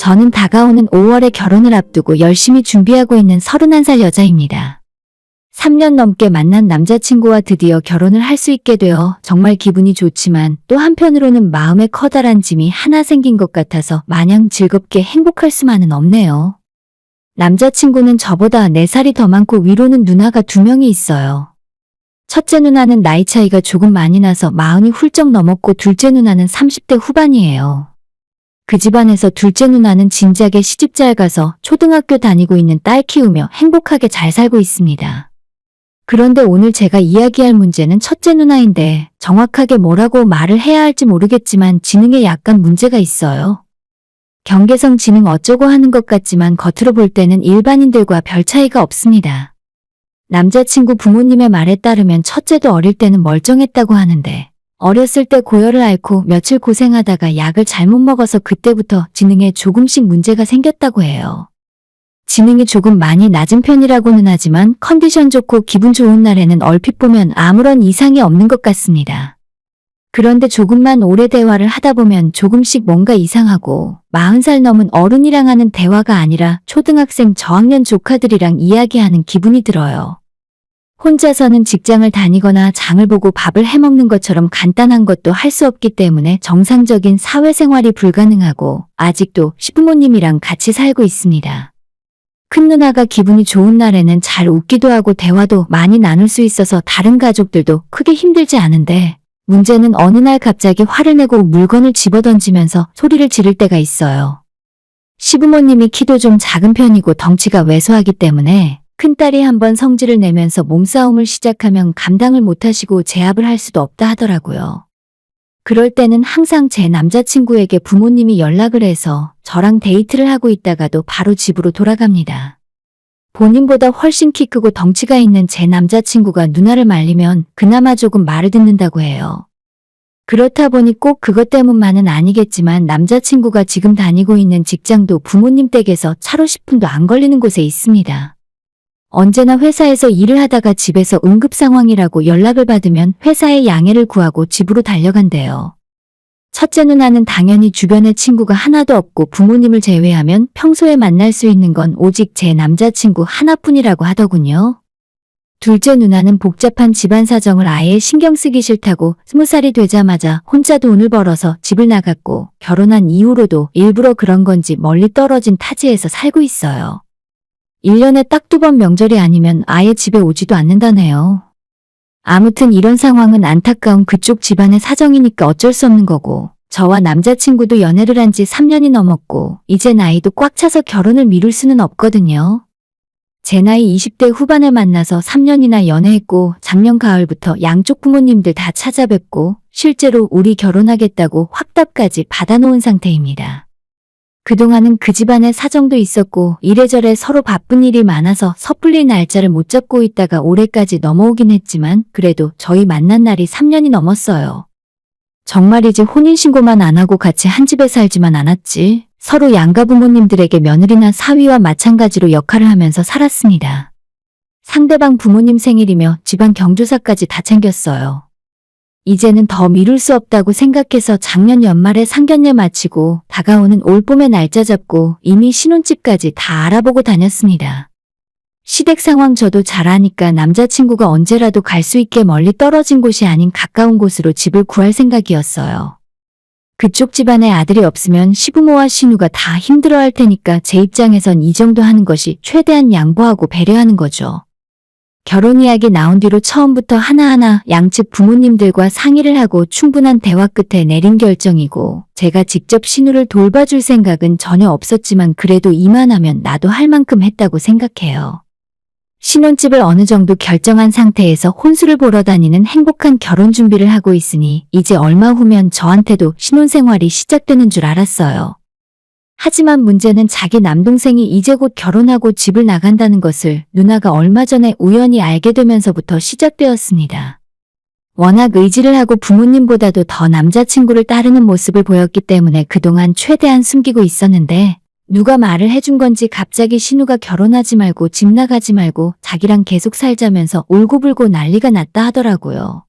저는 다가오는 5월에 결혼을 앞두고 열심히 준비하고 있는 31살 여자입니다. 3년 넘게 만난 남자친구와 드디어 결혼을 할 수 있게 되어 정말 기분이 좋지만 또 한편으로는 마음에 커다란 짐이 하나 생긴 것 같아서 마냥 즐겁게 행복할 수만은 없네요. 남자친구는 저보다 4살이 더 많고 위로는 누나가 2명이 있어요. 첫째 누나는 나이 차이가 조금 많이 나서 40이 훌쩍 넘었고 둘째 누나는 30대 후반이에요. 그 집안에서 둘째 누나는 진작에 시집 잘 가서 초등학교 다니고 있는 딸 키우며 행복하게 잘 살고 있습니다. 그런데 오늘 제가 이야기할 문제는 첫째 누나인데 정확하게 뭐라고 말을 해야 할지 모르겠지만 지능에 약간 문제가 있어요. 경계성 지능 어쩌고 하는 것 같지만 겉으로 볼 때는 일반인들과 별 차이가 없습니다. 남자친구 부모님의 말에 따르면 첫째도 어릴 때는 멀쩡했다고 하는데 어렸을 때 고열을 앓고 며칠 고생하다가 약을 잘못 먹어서 그때부터 지능에 조금씩 문제가 생겼다고 해요. 지능이 조금 많이 낮은 편이라고는 하지만 컨디션 좋고 기분 좋은 날에는 얼핏 보면 아무런 이상이 없는 것 같습니다. 그런데 조금만 오래 대화를 하다 보면 조금씩 뭔가 이상하고 40살 넘은 어른이랑 하는 대화가 아니라 초등학생 저학년 조카들이랑 이야기하는 기분이 들어요. 혼자서는 직장을 다니거나 장을 보고 밥을 해먹는 것처럼 간단한 것도 할 수 없기 때문에 정상적인 사회생활이 불가능하고 아직도 시부모님이랑 같이 살고 있습니다. 큰 누나가 기분이 좋은 날에는 잘 웃기도 하고 대화도 많이 나눌 수 있어서 다른 가족들도 크게 힘들지 않은데 문제는 어느 날 갑자기 화를 내고 물건을 집어던지면서 소리를 지를 때가 있어요. 시부모님이 키도 좀 작은 편이고 덩치가 왜소하기 때문에 큰딸이 한번 성질을 내면서 몸싸움을 시작하면 감당을 못하시고 제압을 할 수도 없다 하더라고요. 그럴 때는 항상 제 남자친구에게 부모님이 연락을 해서 저랑 데이트를 하고 있다가도 바로 집으로 돌아갑니다. 본인보다 훨씬 키 크고 덩치가 있는 제 남자친구가 누나를 말리면 그나마 조금 말을 듣는다고 해요. 그렇다 보니 꼭 그것 때문만은 아니겠지만 남자친구가 지금 다니고 있는 직장도 부모님 댁에서 차로 10분도 안 걸리는 곳에 있습니다. 언제나 회사에서 일을 하다가 집에서 응급 상황이라고 연락을 받으면 회사에 양해를 구하고 집으로 달려간대요. 첫째 누나는 당연히 주변에 친구가 하나도 없고 부모님을 제외하면 평소에 만날 수 있는 건 오직 제 남자친구 하나뿐이라고 하더군요. 둘째 누나는 복잡한 집안 사정을 아예 신경 쓰기 싫다고 20살이 되자마자 혼자 돈을 벌어서 집을 나갔고 결혼한 이후로도 일부러 그런 건지 멀리 떨어진 타지에서 살고 있어요. 1년에 딱 2번 명절이 아니면 아예 집에 오지도 않는다네요. 아무튼 이런 상황은 안타까운 그쪽 집안의 사정이니까 어쩔 수 없는 거고 저와 남자친구도 연애를 한 지 3년이 넘었고 이제 나이도 꽉 차서 결혼을 미룰 수는 없거든요. 제 나이 20대 후반에 만나서 3년이나 연애했고 작년 가을부터 양쪽 부모님들 다 찾아뵙고 실제로 우리 결혼하겠다고 확답까지 받아놓은 상태입니다. 그동안은 그 집안의 사정도 있었고 이래저래 서로 바쁜 일이 많아서 섣불리 날짜를 못 잡고 있다가 올해까지 넘어오긴 했지만 그래도 저희 만난 날이 3년이 넘었어요. 정말이지 혼인신고만 안 하고 같이 한 집에 살지만 않았지. 서로 양가 부모님들에게 며느리나 사위와 마찬가지로 역할을 하면서 살았습니다. 상대방 부모님 생일이며 집안 경조사까지 다 챙겼어요. 이제는 더 미룰 수 없다고 생각해서 작년 연말에 상견례 마치고 다가오는 올봄에 날짜 잡고 이미 신혼집까지 다 알아보고 다녔습니다. 시댁 상황 저도 잘 아니까 남자친구가 언제라도 갈 수 있게 멀리 떨어진 곳이 아닌 가까운 곳으로 집을 구할 생각이었어요. 그쪽 집안에 아들이 없으면 시부모와 시누가 다 힘들어할 테니까 제 입장에선 이 정도 하는 것이 최대한 양보하고 배려하는 거죠. 결혼 이야기 나온 뒤로 처음부터 하나하나 양측 부모님들과 상의를 하고 충분한 대화 끝에 내린 결정이고 제가 직접 시누를 돌봐줄 생각은 전혀 없었지만 그래도 이만하면 나도 할 만큼 했다고 생각해요. 신혼집을 어느 정도 결정한 상태에서 혼수를 보러 다니는 행복한 결혼 준비를 하고 있으니 이제 얼마 후면 저한테도 신혼생활이 시작되는 줄 알았어요. 하지만 문제는 자기 남동생이 이제 곧 결혼하고 집을 나간다는 것을 누나가 얼마 전에 우연히 알게 되면서부터 시작되었습니다. 워낙 의지를 하고 부모님보다도 더 남자친구를 따르는 모습을 보였기 때문에 그동안 최대한 숨기고 있었는데 누가 말을 해준 건지 갑자기 신우가 결혼하지 말고 집 나가지 말고 자기랑 계속 살자면서 울고불고 난리가 났다 하더라고요.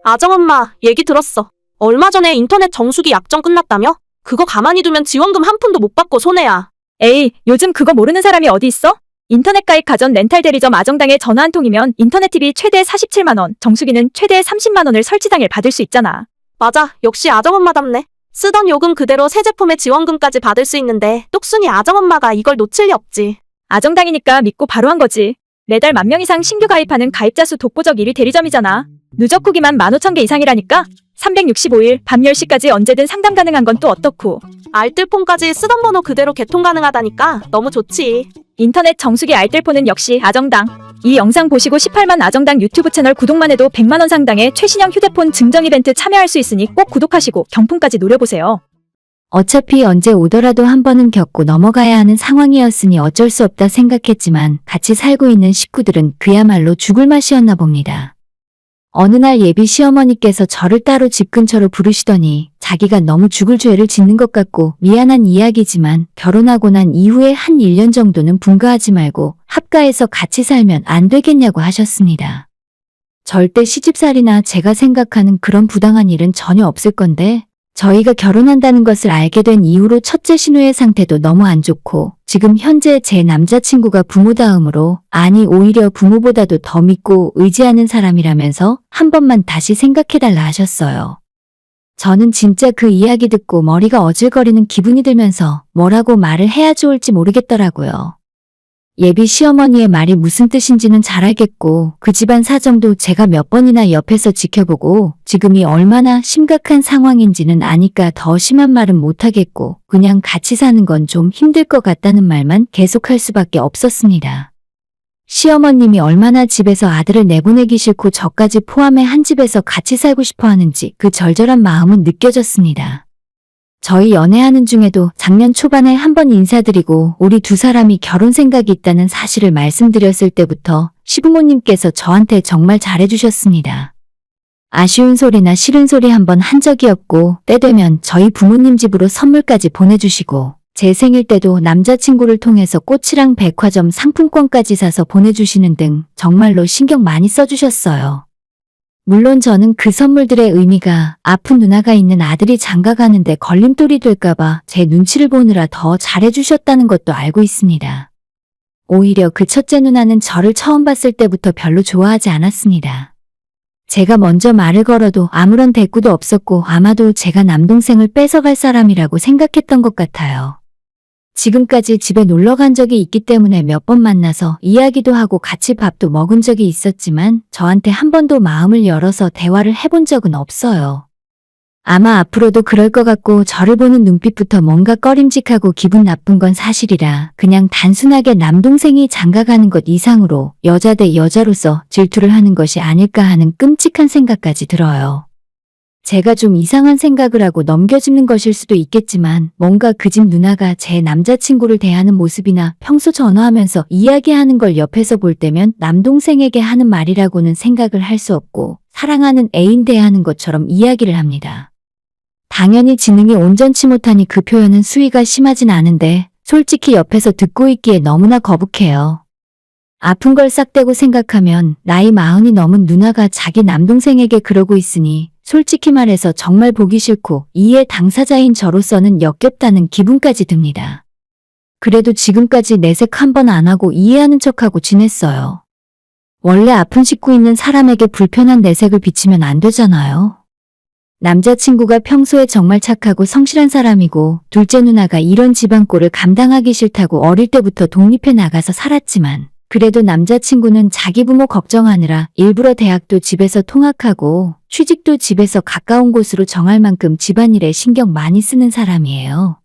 아정엄마, 얘기 들었어. 얼마 전에 인터넷 정수기 약정 끝났다며? 그거 가만히 두면 지원금 한 푼도 못 받고 손해야. 에이, 요즘 그거 모르는 사람이 어디 있어? 인터넷 가입 가전 렌탈 대리점 아정당에 전화 한 통이면 인터넷 TV 최대 47만 원, 정수기는 최대 30만 원을 설치 당일 받을 수 있잖아. 맞아, 역시 아정엄마답네. 쓰던 요금 그대로 새 제품의 지원금까지 받을 수 있는데 똑순이 아정엄마가 이걸 놓칠 리 없지. 아정당이니까 믿고 바로 한 거지. 매달 10,000명 이상 신규 가입하는 가입자 수 독보적 1위 대리점이잖아. 누적 후기만 15,000개 이상이라니까? 365일 밤 10시까지 언제든 상담 가능한 건 또 어떻고. 알뜰폰까지 쓰던 번호 그대로 개통 가능하다니까 너무 좋지. 인터넷 정수기 알뜰폰은 역시 아정당. 이 영상 보시고 18만 아정당 유튜브 채널 구독만 해도 100만 원 상당의 최신형 휴대폰 증정 이벤트 참여할 수 있으니 꼭 구독하시고 경품까지 노려보세요. 어차피 언제 오더라도 한 번은 겪고 넘어가야 하는 상황이었으니 어쩔 수 없다 생각했지만 같이 살고 있는 식구들은 그야말로 죽을 맛이었나 봅니다. 어느 날 예비 시어머니께서 저를 따로 집 근처로 부르시더니 자기가 너무 죽을 죄를 짓는 것 같고 미안한 이야기지만 결혼하고 난 이후에 한 1년 정도는 분가하지 말고 합가해서 같이 살면 안 되겠냐고 하셨습니다. 절대 시집살이나 제가 생각하는 그런 부당한 일은 전혀 없을 건데 저희가 결혼한다는 것을 알게 된 이후로 첫째 신우의 상태도 너무 안 좋고 지금 현재 제 남자친구가 부모 다음으로 아니 오히려 부모보다도 더 믿고 의지하는 사람이라면서 한 번만 다시 생각해달라 하셨어요. 저는 진짜 그 이야기 듣고 머리가 어질거리는 기분이 들면서 뭐라고 말을 해야 좋을지 모르겠더라고요. 예비 시어머니의 말이 무슨 뜻인지는 잘 알겠고 그 집안 사정도 제가 몇 번이나 옆에서 지켜보고 지금이 얼마나 심각한 상황인지는 아니까 더 심한 말은 못하겠고 그냥 같이 사는 건 좀 힘들 것 같다는 말만 계속할 수밖에 없었습니다. 시어머님이 얼마나 집에서 아들을 내보내기 싫고 저까지 포함해 한 집에서 같이 살고 싶어 하는지 그 절절한 마음은 느껴졌습니다. 저희 연애하는 중에도 작년 초반에 한 번 인사드리고 우리 두 사람이 결혼 생각이 있다는 사실을 말씀드렸을 때부터 시부모님께서 저한테 정말 잘해주셨습니다. 아쉬운 소리나 싫은 소리 한 번 한 적이 없고 때 되면 저희 부모님 집으로 선물까지 보내주시고 제 생일 때도 남자친구를 통해서 꽃이랑 백화점 상품권까지 사서 보내주시는 등 정말로 신경 많이 써주셨어요. 물론 저는 그 선물들의 의미가 아픈 누나가 있는 아들이 장가가는데 걸림돌이 될까봐 제 눈치를 보느라 더 잘해주셨다는 것도 알고 있습니다. 오히려 그 첫째 누나는 저를 처음 봤을 때부터 별로 좋아하지 않았습니다. 제가 먼저 말을 걸어도 아무런 대꾸도 없었고 아마도 제가 남동생을 뺏어갈 사람이라고 생각했던 것 같아요. 지금까지 집에 놀러 간 적이 있기 때문에 몇 번 만나서 이야기도 하고 같이 밥도 먹은 적이 있었지만 저한테 한 번도 마음을 열어서 대화를 해본 적은 없어요. 아마 앞으로도 그럴 것 같고 저를 보는 눈빛부터 뭔가 꺼림직하고 기분 나쁜 건 사실이라 그냥 단순하게 남동생이 장가가는 것 이상으로 여자 대 여자로서 질투를 하는 것이 아닐까 하는 끔찍한 생각까지 들어요. 제가 좀 이상한 생각을 하고 넘겨짚는 것일 수도 있겠지만 뭔가 그 집 누나가 제 남자친구를 대하는 모습이나 평소 전화하면서 이야기하는 걸 옆에서 볼 때면 남동생에게 하는 말이라고는 생각을 할 수 없고 사랑하는 애인 대하는 것처럼 이야기를 합니다. 당연히 지능이 온전치 못하니 그 표현은 수위가 심하진 않은데 솔직히 옆에서 듣고 있기에 너무나 거북해요. 아픈 걸 싹대고 생각하면 나이 40이 넘은 누나가 자기 남동생에게 그러고 있으니 솔직히 말해서 정말 보기 싫고 이해 당사자인 저로서는 역겹다는 기분까지 듭니다. 그래도 지금까지 내색 한 번 안 하고 이해하는 척하고 지냈어요. 원래 아픈 식구 있는 사람에게 불편한 내색을 비치면 안 되잖아요. 남자친구가 평소에 정말 착하고 성실한 사람이고 둘째 누나가 이런 집안 꼴을 감당하기 싫다고 어릴 때부터 독립해 나가서 살았지만 그래도 남자친구는 자기 부모 걱정하느라 일부러 대학도 집에서 통학하고 취직도 집에서 가까운 곳으로 정할 만큼 집안일에 신경 많이 쓰는 사람이에요.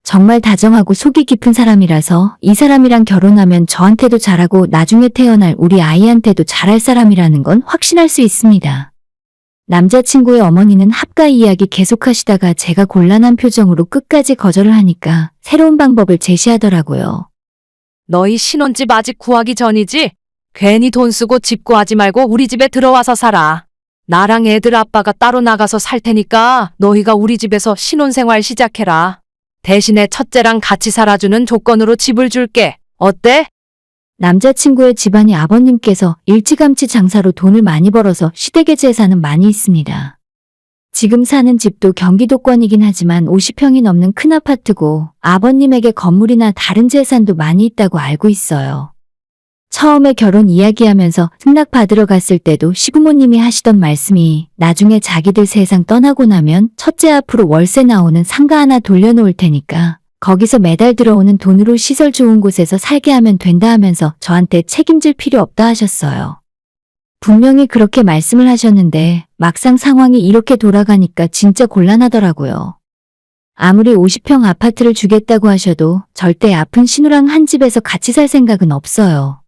정말 다정하고 속이 깊은 사람이라서 이 사람이랑 결혼하면 저한테도 잘하고 나중에 태어날 우리 아이한테도 잘할 사람이라는 건 확신할 수 있습니다. 남자친구의 어머니는 합가 이야기 계속하시다가 제가 곤란한 표정으로 끝까지 거절을 하니까 새로운 방법을 제시하더라고요. 너희 신혼집 아직 구하기 전이지? 괜히 돈 쓰고 집 구하지 말고 우리 집에 들어와서 살아. 나랑 애들 아빠가 따로 나가서 살 테니까 너희가 우리 집에서 신혼생활 시작해라. 대신에 첫째랑 같이 살아주는 조건으로 집을 줄게. 어때? 남자친구의 집안이 아버님께서 일찌감치 장사로 돈을 많이 벌어서 시댁의 재산은 많이 있습니다. 지금 사는 집도 경기도권이긴 하지만 50평이 넘는 큰 아파트고 아버님에게 건물이나 다른 재산도 많이 있다고 알고 있어요. 처음에 결혼 이야기하면서 승낙 받으러 갔을 때도 시부모님이 하시던 말씀이 나중에 자기들 세상 떠나고 나면 첫째 앞으로 월세 나오는 상가 하나 돌려놓을 테니까 거기서 매달 들어오는 돈으로 시설 좋은 곳에서 살게 하면 된다 하면서 저한테 책임질 필요 없다 하셨어요. 분명히 그렇게 말씀을 하셨는데 막상 상황이 이렇게 돌아가니까 진짜 곤란하더라고요. 아무리 50평 아파트를 주겠다고 하셔도 절대 아픈 신우랑 한 집에서 같이 살 생각은 없어요.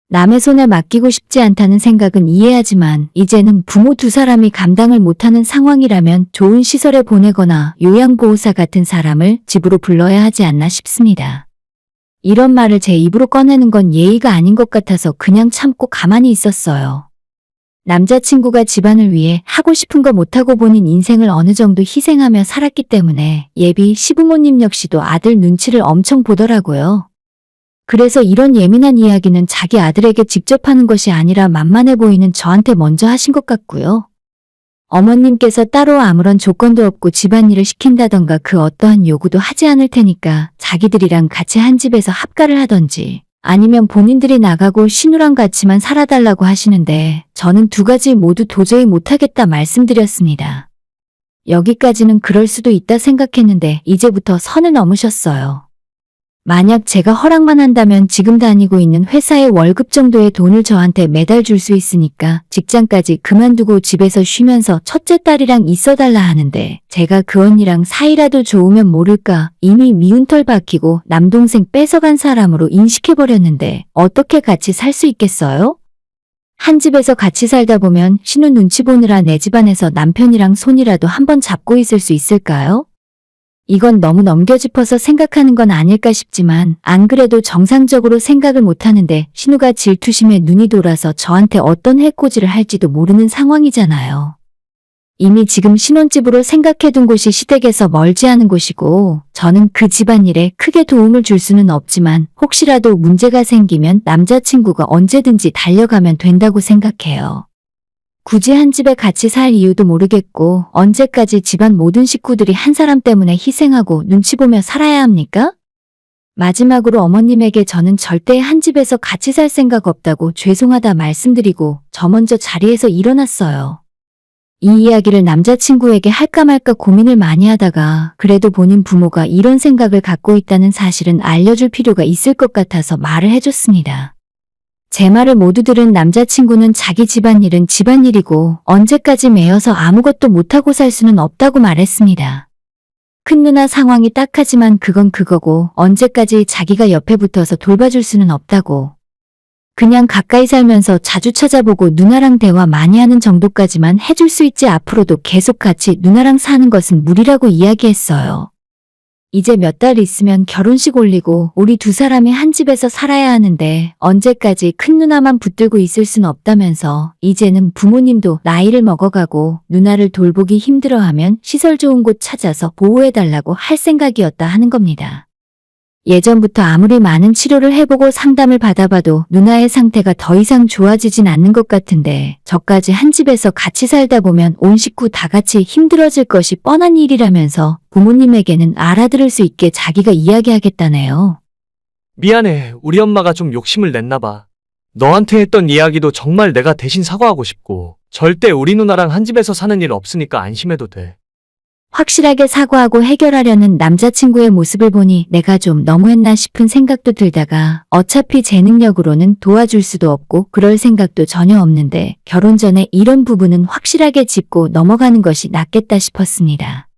남의 손에 맡기고 싶지 않다는 생각은 이해하지만 이제는 부모 두 사람이 감당을 못하는 상황이라면 좋은 시설에 보내거나 요양보호사 같은 사람을 집으로 불러야 하지 않나 싶습니다. 이런 말을 제 입으로 꺼내는 건 예의가 아닌 것 같아서 그냥 참고 가만히 있었어요. 남자친구가 집안을 위해 하고 싶은 거 못하고 본인 인생을 어느 정도 희생하며 살았기 때문에 예비 시부모님 역시도 아들 눈치를 엄청 보더라고요. 그래서 이런 예민한 이야기는 자기 아들에게 직접 하는 것이 아니라 만만해 보이는 저한테 먼저 하신 것 같고요. 어머님께서 따로 아무런 조건도 없고 집안일을 시킨다던가 그 어떠한 요구도 하지 않을 테니까 자기들이랑 같이 한 집에서 합가를 하던지 아니면 본인들이 나가고 신우랑 같이만 살아달라고 하시는데 저는 두 가지 모두 도저히 못하겠다 말씀드렸습니다. 여기까지는 그럴 수도 있다 생각했는데 이제부터 선을 넘으셨어요. 만약 제가 허락만 한다면 지금 다니고 있는 회사의 월급 정도의 돈을 저한테 매달 줄 수 있으니까 직장까지 그만두고 집에서 쉬면서 첫째 딸이랑 있어달라 하는데 제가 그 언니랑 사이라도 좋으면 모를까 이미 미운 털 박히고 남동생 뺏어간 사람으로 인식해버렸는데 어떻게 같이 살 수 있겠어요? 한 집에서 같이 살다 보면 신우 눈치 보느라 내 집안에서 남편이랑 손이라도 한번 잡고 있을 수 있을까요? 이건 너무 넘겨짚어서 생각하는 건 아닐까 싶지만 안 그래도 정상적으로 생각을 못하는데 신우가 질투심에 눈이 돌아서 저한테 어떤 해코지를 할지도 모르는 상황이잖아요. 이미 지금 신혼집으로 생각해둔 곳이 시댁에서 멀지 않은 곳이고 저는 그 집안일에 크게 도움을 줄 수는 없지만 혹시라도 문제가 생기면 남자친구가 언제든지 달려가면 된다고 생각해요. 굳이 한 집에 같이 살 이유도 모르겠고 언제까지 집안 모든 식구들이 한 사람 때문에 희생하고 눈치 보며 살아야 합니까? 마지막으로 어머님에게 저는 절대 한 집에서 같이 살 생각 없다고 죄송하다 말씀드리고 저 먼저 자리에서 일어났어요. 이 이야기를 남자친구에게 할까 말까 고민을 많이 하다가 그래도 본인 부모가 이런 생각을 갖고 있다는 사실은 알려줄 필요가 있을 것 같아서 말을 해줬습니다. 제 말을 모두 들은 남자친구는 자기 집안일은 집안일이고 언제까지 매여서 아무것도 못하고 살 수는 없다고 말했습니다. 큰 누나 상황이 딱하지만 그건 그거고 언제까지 자기가 옆에 붙어서 돌봐줄 수는 없다고. 그냥 가까이 살면서 자주 찾아보고 누나랑 대화 많이 하는 정도까지만 해줄 수 있지 앞으로도 계속 같이 누나랑 사는 것은 무리라고 이야기했어요. 이제 몇 달 있으면 결혼식 올리고 우리 두 사람이 한 집에서 살아야 하는데 언제까지 큰 누나만 붙들고 있을 순 없다면서 이제는 부모님도 나이를 먹어가고 누나를 돌보기 힘들어하면 시설 좋은 곳 찾아서 보호해달라고 할 생각이었다 하는 겁니다. 예전부터 아무리 많은 치료를 해보고 상담을 받아봐도 누나의 상태가 더 이상 좋아지진 않는 것 같은데 저까지 한 집에서 같이 살다 보면 온 식구 다 같이 힘들어질 것이 뻔한 일이라면서 부모님에게는 알아들을 수 있게 자기가 이야기하겠다네요. 미안해. 우리 엄마가 좀 욕심을 냈나 봐. 너한테 했던 이야기도 정말 내가 대신 사과하고 싶고 절대 우리 누나랑 한 집에서 사는 일 없으니까 안심해도 돼. 확실하게 사과하고 해결하려는 남자친구의 모습을 보니 내가 좀 너무했나 싶은 생각도 들다가 어차피 제 능력으로는 도와줄 수도 없고 그럴 생각도 전혀 없는데 결혼 전에 이런 부분은 확실하게 짚고 넘어가는 것이 낫겠다 싶었습니다.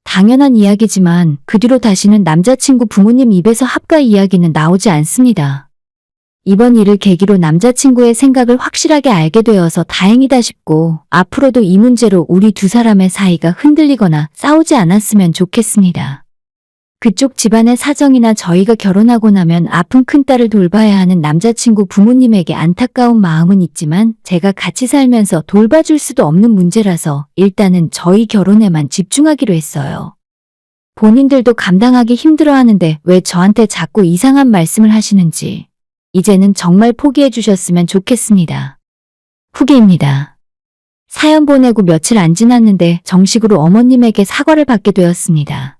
당연한 이야기지만 그 뒤로 다시는 남자친구 부모님 입에서 합가 이야기는 나오지 않습니다. 이번 일을 계기로 남자친구의 생각을 확실하게 알게 되어서 다행이다 싶고 앞으로도 이 문제로 우리 두 사람의 사이가 흔들리거나 싸우지 않았으면 좋겠습니다. 그쪽 집안의 사정이나 저희가 결혼하고 나면 아픈 큰딸을 돌봐야 하는 남자친구 부모님에게 안타까운 마음은 있지만 제가 같이 살면서 돌봐줄 수도 없는 문제라서 일단은 저희 결혼에만 집중하기로 했어요. 본인들도 감당하기 힘들어하는데 왜 저한테 자꾸 이상한 말씀을 하시는지 이제는 정말 포기해 주셨으면 좋겠습니다. 후기입니다. 사연 보내고 며칠 안 지났는데 정식으로 어머님에게 사과를 받게 되었습니다.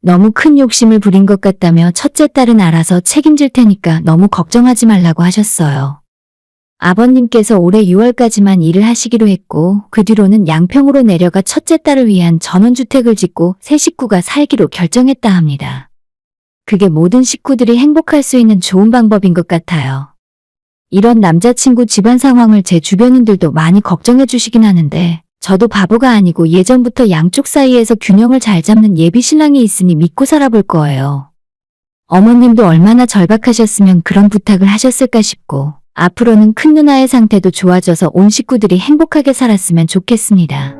너무 큰 욕심을 부린 것 같다며 첫째 딸은 알아서 책임질 테니까 너무 걱정하지 말라고 하셨어요. 아버님께서 올해 6월까지만 일을 하시기로 했고 그 뒤로는 양평으로 내려가 첫째 딸을 위한 전원주택을 짓고 세 식구가 살기로 결정했다 합니다. 그게 모든 식구들이 행복할 수 있는 좋은 방법인 것 같아요. 이런 남자친구 집안 상황을 제 주변인들도 많이 걱정해 주시긴 하는데 저도 바보가 아니고 예전부터 양쪽 사이에서 균형을 잘 잡는 예비 신랑이 있으니 믿고 살아볼 거예요. 어머님도 얼마나 절박하셨으면 그런 부탁을 하셨을까 싶고 앞으로는 큰 누나의 상태도 좋아져서 온 식구들이 행복하게 살았으면 좋겠습니다.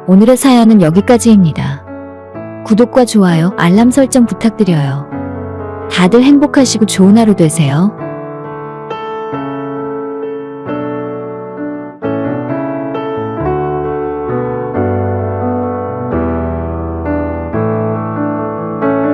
오늘의 사연은 여기까지입니다. 구독과 좋아요, 알람 설정 부탁드려요. 다들 행복하시고 좋은 하루 되세요.